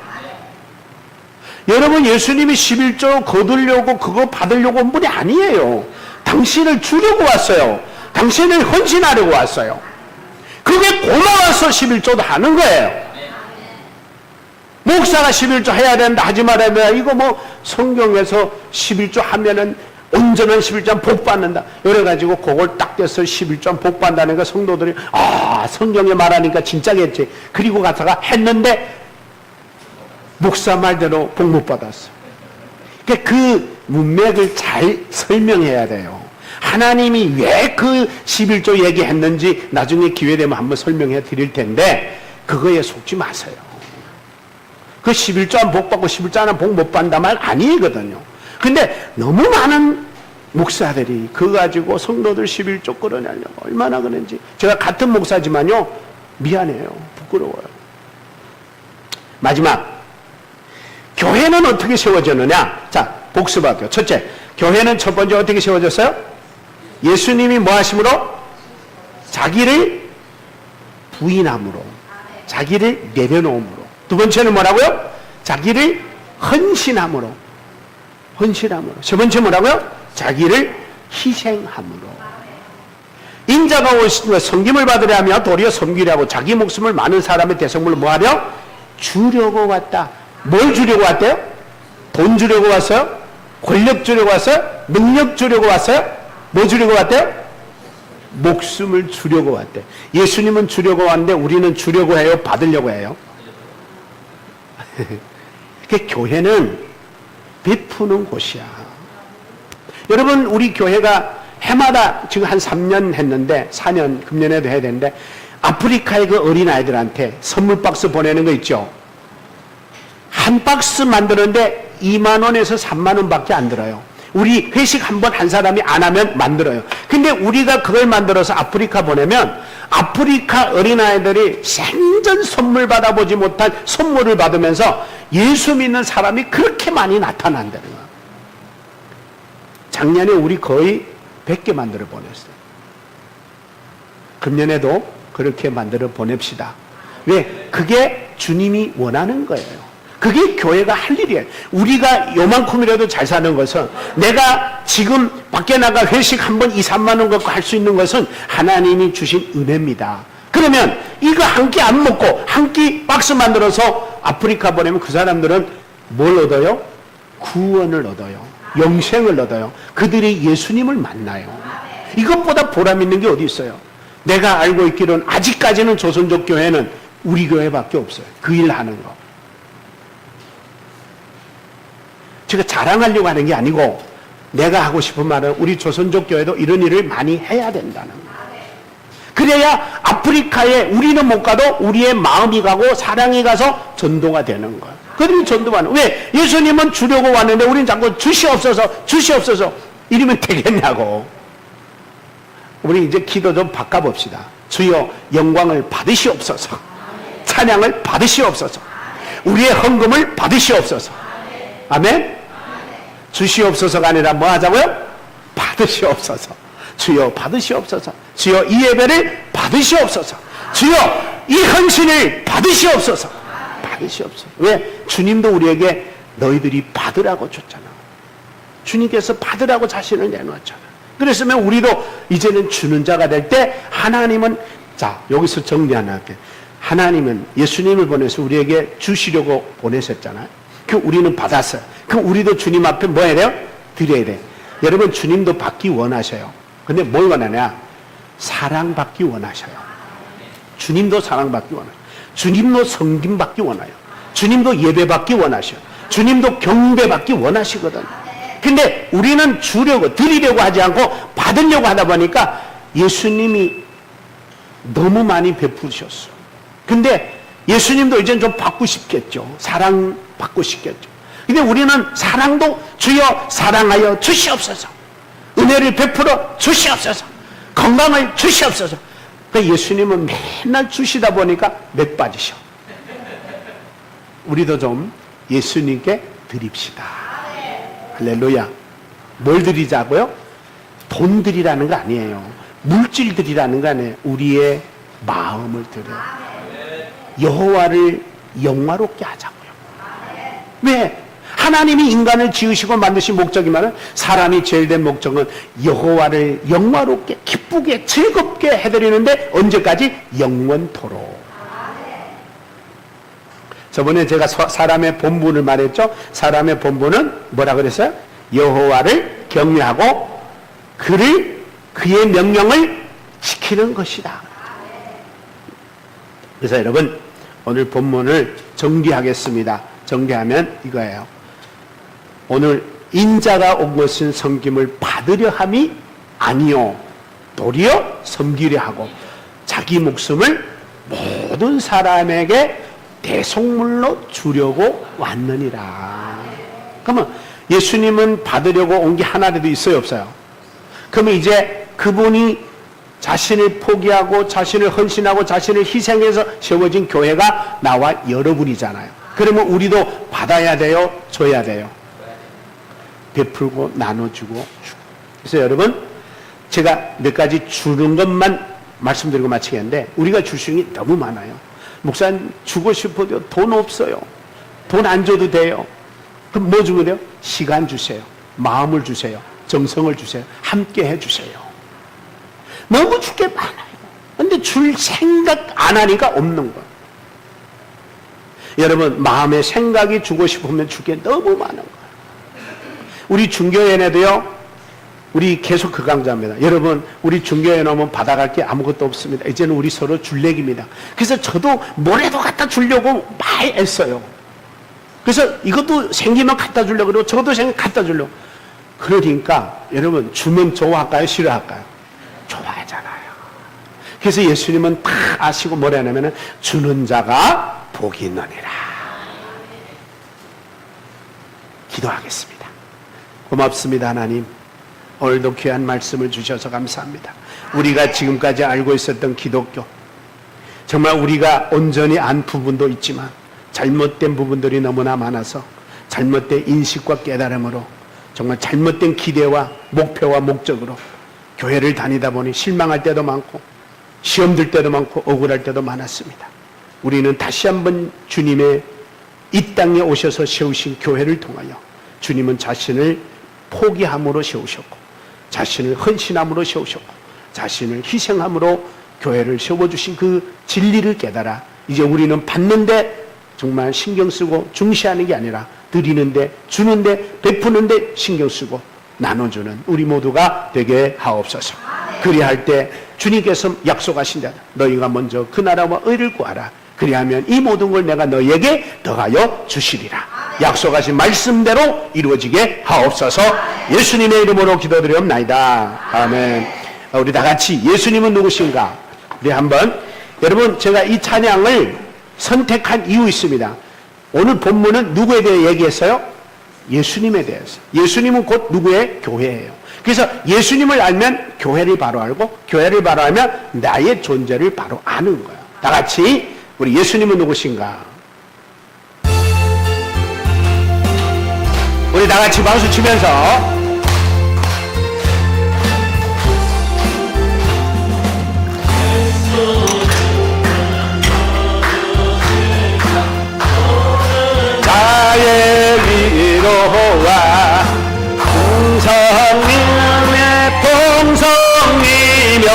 여러분 예수님이 11조 거두려고 그거 받으려고 온 분이 아니에요. 당신을 주려고 왔어요. 당신을 헌신하려고 왔어요. 그게 고마워서 11조도 하는 거예요. 목사가 11조 해야 된다 하지 말아야 이거 뭐 성경에서 11조 하면은 온전한 11조 복 받는다. 이래가지고 그걸 딱 떼서 11조 복 받는다는 거 성도들이 성경에 말하니까 진짜겠지. 그리고 가다가 했는데 목사 말대로 복 못 받았어. 그러니까 그 문맥을 잘 설명해야 돼요. 하나님이 왜 그 11조 얘기했는지 나중에 기회되면 한번 설명해 드릴 텐데 그거에 속지 마세요. 그 11조 안 복 받고 11조 안 복 못 받는다 말 아니거든요. 근데 너무 많은 목사들이 그거 가지고 성도들 11조 끌어내려고 얼마나 그런지. 제가 같은 목사지만요, 미안해요. 부끄러워요. 마지막, 교회는 어떻게 세워졌느냐? 자, 복습할게요. 첫째, 교회는 첫 번째 어떻게 세워졌어요? 예수님이 뭐 하심으로? 자기를 부인함으로, 자기를 내려놓음으로. 두 번째는 뭐라고요? 자기를 헌신함으로. 헌신함으로. 세 번째 뭐라고요? 자기를 희생함으로. 인자가 오시면 섬김을 받으려 하며 도리어 섬기려고 자기 목숨을 많은 사람의 대성물로 뭐하려? 주려고 왔다. 뭘 주려고 왔대요? 돈 주려고 왔어요? 권력 주려고 왔어요? 능력 주려고 왔어요? 뭐 주려고 왔대요? 목숨을 주려고 왔대. 예수님은 주려고 왔는데 우리는 주려고 해요? 받으려고 해요? 그 교회는 베푸는 곳이야. 여러분, 우리 교회가 해마다 지금 한 3년 했는데, 4년, 금년에도 해야 되는데, 아프리카의 그 어린아이들한테 선물 박스 보내는 거 있죠? 한 박스 만드는데 2만원에서 3만원 밖에 안 들어요. 우리 회식 한 번 한 사람이 안 하면 만들어요. 근데 우리가 그걸 만들어서 아프리카 보내면 아프리카 어린아이들이 생전 선물 받아보지 못한 선물을 받으면서 예수 믿는 사람이 그렇게 많이 나타난다는 거예요. 작년에 우리 거의 100개 만들어 보냈어요. 금년에도 그렇게 만들어 보냅시다. 왜? 그게 주님이 원하는 거예요. 그게 교회가 할 일이에요. 우리가 요만큼이라도 잘 사는 것은, 내가 지금 밖에 나가 회식 한 번 2, 3만 원 갖고 할 수 있는 것은 하나님이 주신 은혜입니다. 그러면 이거 한 끼 안 먹고 한 끼 박스 만들어서 아프리카 보내면 그 사람들은 뭘 얻어요? 구원을 얻어요. 영생을 얻어요. 그들이 예수님을 만나요. 이것보다 보람 있는 게 어디 있어요? 내가 알고 있기로는 아직까지는 조선족 교회는 우리 교회밖에 없어요. 그 일 하는 거. 제가 자랑하려고 하는 게 아니고 내가 하고 싶은 말은 우리 조선족 교회도 이런 일을 많이 해야 된다는 거예요. 그래야 아프리카에 우리는 못 가도 우리의 마음이 가고 사랑이 가서 전도가 되는 거예요. 그들이 전도하는. 왜? 예수님은 주려고 왔는데 우리는 자꾸 주시옵소서 주시옵소서 이러면 되겠냐고. 우리 이제 기도 좀 바꿔봅시다. 주여 영광을 받으시옵소서, 찬양을 받으시옵소서, 우리의 헌금을 받으시옵소서. 아멘? 주시옵소서가 아니라 뭐 하자고요? 받으시옵소서. 주여 받으시옵소서. 주여 이 예배를 받으시옵소서. 주여 이 헌신을 받으시옵소서. 받으시옵소서. 왜? 주님도 우리에게 너희들이 받으라고 줬잖아. 주님께서 받으라고 자신을 내놓았잖아. 그랬으면 우리도 이제는 주는 자가 될 때 하나님은, 자 여기서 정리 하나 할게. 하나님은 예수님을 보내서 우리에게 주시려고 보내셨잖아요. 그 우리는 받았어요. 그럼 우리도 주님 앞에 뭐 해야 돼요? 드려야 돼. 여러분 주님도 받기 원하셔요. 근데 뭘 원하냐? 사랑받기 원하셔요. 주님도 사랑받기 원해요. 주님도 섬김받기 원해요. 주님도 예배받기 원하셔. 주님도 경배받기 원하시거든. 근데 우리는 주려고 드리려고 하지 않고 받으려고 하다 보니까 예수님이 너무 많이 베푸셨어. 근데 예수님도 이제는 좀 받고 싶겠죠. 사랑 받고 싶겠죠. 근데 우리는 사랑도 주여 사랑하여 주시옵소서, 은혜를 베풀어 주시옵소서, 건강을 주시옵소서. 그러니까 예수님은 맨날 주시다 보니까 맥 빠지셔. 우리도 좀 예수님께 드립시다. 할렐루야. 뭘 드리자고요? 돈 드리라는 거 아니에요. 물질 드리라는 거 아니에요. 우리의 마음을 드려요. 여호와를 영화롭게 하자고요. 왜? 하나님이 인간을 지으시고 만드신 목적이면 사람이 제일 된 목적은 여호와를 영화롭게 기쁘게 즐겁게 해드리는데 언제까지? 영원토록. 저번에 제가 사람의 본분을 말했죠. 사람의 본분은 뭐라 그랬어요? 여호와를 경외하고 그의 명령을 지키는 것이다. 그래서 여러분 오늘 본문을 정리하겠습니다. 정리하면 이거예요. 오늘 인자가 온 것은 섬김을 받으려 함이 아니요 도리어 섬기려 하고 자기 목숨을 모든 사람에게 대속물로 주려고 왔느니라. 그러면 예수님은 받으려고 온 게 하나라도 있어요, 없어요? 그러면 이제 그분이 자신을 포기하고 자신을 헌신하고 자신을 희생해서 세워진 교회가 나와 여러분이잖아요. 그러면 우리도 받아야 돼요, 줘야 돼요? 베풀고 나눠주고 주고. 그래서 여러분 제가 몇 가지 주는 것만 말씀드리고 마치겠는데 우리가 줄 수 있는 게 너무 많아요. 목사님 주고 싶어도 돈 없어요. 돈 안 줘도 돼요. 그럼 뭐 주면 돼요? 시간 주세요. 마음을 주세요. 정성을 주세요. 함께 해주세요. 너무 줄 게 많아요. 근데 줄 생각 안 하니까 없는 거예요. 여러분 마음의 생각이 주고 싶으면 줄 게 너무 많은 거예요. 우리 중교회에도요. 우리 계속 그 강조합니다. 여러분 우리 중교회 오면 받아갈 게 아무것도 없습니다. 이제는 우리 서로 줄내기입니다. 그래서 저도 뭐라도 갖다 주려고 많이 애써요. 그래서 이것도 생기면 갖다 주려고 그러고 저것도 생기면 갖다 주려고. 그러니까 여러분 주면 좋아할까요? 싫어할까요? 좋아하잖아요. 그래서 예수님은 다 아시고 뭐라 하냐면 주는 자가 복이 있느니라. 기도하겠습니다. 고맙습니다. 하나님 오늘도 귀한 말씀을 주셔서 감사합니다. 우리가 지금까지 알고 있었던 기독교 정말 우리가 온전히 안 부분도 있지만 잘못된 부분들이 너무나 많아서 잘못된 인식과 깨달음으로 정말 잘못된 기대와 목표와 목적으로 교회를 다니다 보니 실망할 때도 많고 시험 들 때도 많고 억울할 때도 많았습니다. 우리는 다시 한번 주님의 이 땅에 오셔서 세우신 교회를 통하여 주님은 자신을 포기함으로 세우셨고 자신을 헌신함으로 세우셨고 자신을 희생함으로 교회를 세워주신 그 진리를 깨달아 이제 우리는 받는데 정말 신경 쓰고 중시하는 게 아니라 드리는데 주는데 베푸는데 신경 쓰고 나눠주는 우리 모두가 되게 하옵소서. 그리할 때 주님께서 약속하신 자 너희가 먼저 그 나라와 의를 구하라. 그리하면 이 모든 걸 내가 너희에게 더하여 주시리라. 약속하신 말씀대로 이루어지게 하옵소서. 예수님의 이름으로 기도드리옵나이다. 아멘. 우리 다 같이 예수님은 누구신가? 우리 한번 여러분 제가 이 찬양을 선택한 이유 있습니다. 오늘 본문은 누구에 대해 얘기했어요? 예수님에 대해서. 예수님은 곧 누구의? 교회예요. 그래서 예수님을 알면 교회를 바로 알고 교회를 바로 알면 나의 존재를 바로 아는 거예요. 다 같이 우리 예수님은 누구신가? 우리 다 같이 박수 치면서 나의 위로와 풍성님의 풍성이며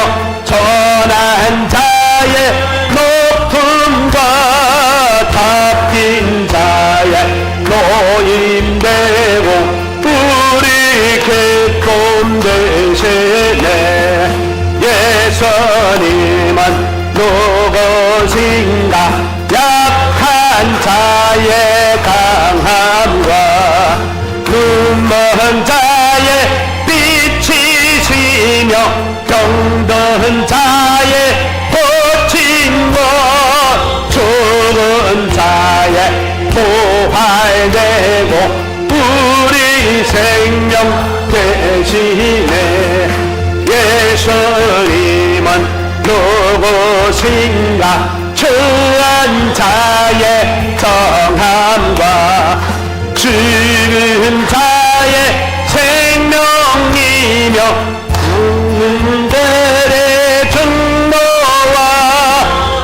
전한 자의 높음과 탑진 자의 노임되고 우리 기쁨 되시네. 예수님은 누구신가 약한 자의 강함과 눈먼 자의 빛이시며 병든 자의 고친 것 죽은 자의 부활되고 우리 생명 대신에 예수님은 누구신가 처한 자의 정함과 죽은 자의 생명이며 죽는 자의 증거와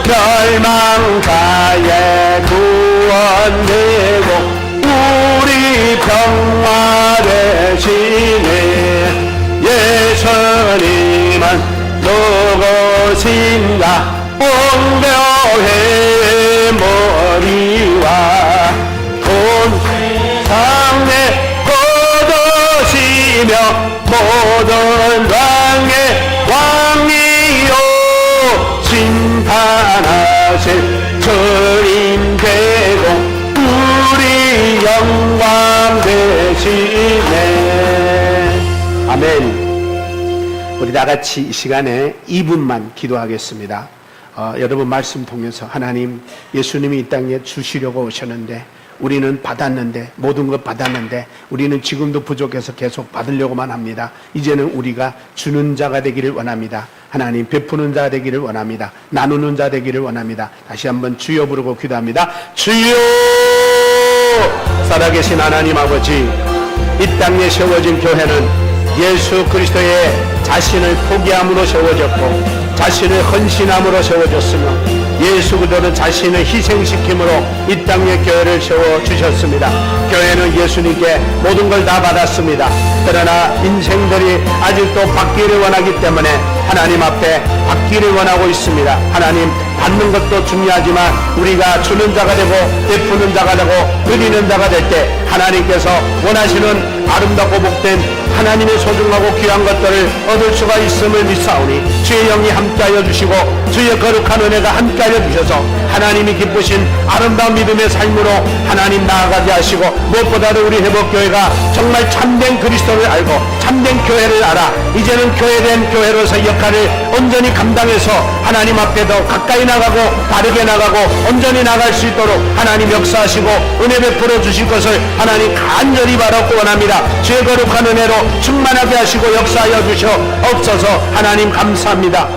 멸망자의 구원되고 우리 평화 대신에 예수님은 누구신가 온교회의 머리와 온 세상의 거두시며 모든 왕의 왕이요 심판하실 주님 되고 우리 영광 되시네. 아멘. 우리 다 같이 이 시간에 2분만 기도하겠습니다. 여러분 말씀 통해서 하나님, 예수님이 이 땅에 주시려고 오셨는데 우리는 받았는데, 모든 것 받았는데 우리는 지금도 부족해서 계속 받으려고만 합니다. 이제는 우리가 주는 자가 되기를 원합니다. 하나님, 베푸는 자 되기를 원합니다. 나누는 자 되기를 원합니다. 다시 한번 주여 부르고 기도합니다. 주여! 살아계신 하나님 아버지, 이 땅에 세워진 교회는 예수 그리스도의 자신을 포기함으로 세워졌고 자신을 헌신함으로 세워졌으며 예수 그리스도는 자신을 희생시킴으로 이 땅에 교회를 세워주셨습니다. 교회는 예수님께 모든 걸 다 받았습니다. 그러나 인생들이 아직도 받기를 원하기 때문에 하나님 앞에 받기를 원하고 있습니다. 하나님, 받는 것도 중요하지만 우리가 주는 자가 되고 베푸는 자가 되고 누리는 자가 될 때 하나님께서 원하시는 아름답고 복된 하나님의 소중하고 귀한 것들을 얻을 수가 있음을 믿사오니 주의 영이 함께하여 주시고 주의 거룩한 은혜가 함께하여 주셔서 하나님이 기쁘신 아름다운 믿음의 삶으로 하나님 나아가게 하시고 무엇보다도 우리 회복교회가 정말 참된 그리스도를 알고 참된 교회를 알아 이제는 교회된 교회로서 역할을 온전히 감당해서 하나님 앞에 더 가까이 나가고 바르게 나가고 온전히 나갈 수 있도록 하나님 역사하시고 은혜 베풀어 주실 것을 하나님 간절히 바라고 원합니다. 주의 거룩한 은혜로 충만하게 하시고 역사하여 주시옵소서. 하나님 감사합니다.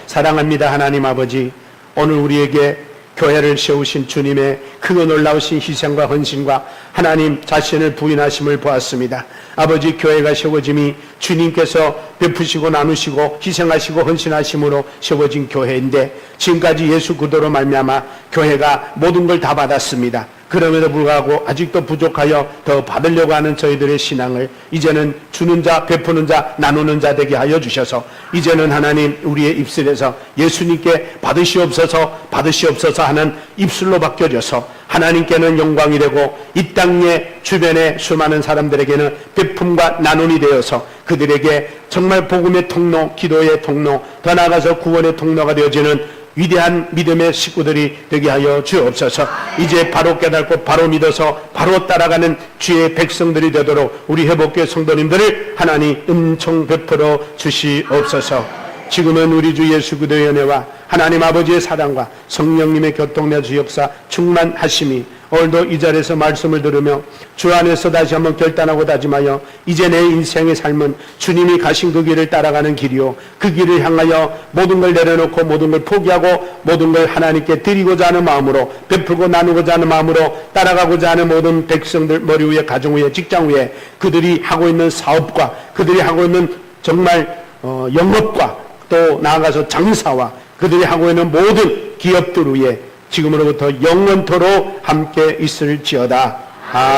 사랑합니다. 하나님 아버지, 오늘 우리에게 교회를 세우신 주님의 그 놀라우신 희생과 헌신과 하나님 자신을 부인하심을 보았습니다. 아버지, 교회가 세워짐이 주님께서 베푸시고 나누시고 희생하시고 헌신하심으로 세워진 교회인데 지금까지 예수 그리스도로 말미암아 교회가 모든 걸 다 받았습니다. 그럼에도 불구하고 아직도 부족하여 더 받으려고 하는 저희들의 신앙을 이제는 주는 자, 베푸는 자, 나누는 자 되게 하여 주셔서 이제는 하나님 우리의 입술에서 예수님께 받으시옵소서 받으시옵소서 하는 입술로 바뀌어져서 하나님께는 영광이 되고 이 땅의 주변의 수많은 사람들에게는 베품과 나눔이 되어서 그들에게 정말 복음의 통로, 기도의 통로, 더 나아가서 구원의 통로가 되어지는 위대한 믿음의 식구들이 되게 하여 주옵소서. 이제 바로 깨닫고 바로 믿어서 바로 따라가는 주의 백성들이 되도록 우리 회복교회 성도님들을 하나님 은총 베풀어 주시옵소서. 지금은 우리 주 예수 그리스도의 은혜와 하나님 아버지의 사랑과 성령님의 교통내주 역사 충만하심이 오늘도 이 자리에서 말씀을 들으며 주 안에서 다시 한번 결단하고 다짐하여 이제 내 인생의 삶은 주님이 가신 그 길을 따라가는 길이요 그 길을 향하여 모든 걸 내려놓고 모든 걸 포기하고 모든 걸 하나님께 드리고자 하는 마음으로 베풀고 나누고자 하는 마음으로 따라가고자 하는 모든 백성들 머리 위에 가정 위에 직장 위에 그들이 하고 있는 사업과 그들이 하고 있는 정말 영업과 또 나아가서 장사와 그들이 하고 있는 모든 기업들 위에 지금으로부터 영원토록 함께 있을지어다. 아멘.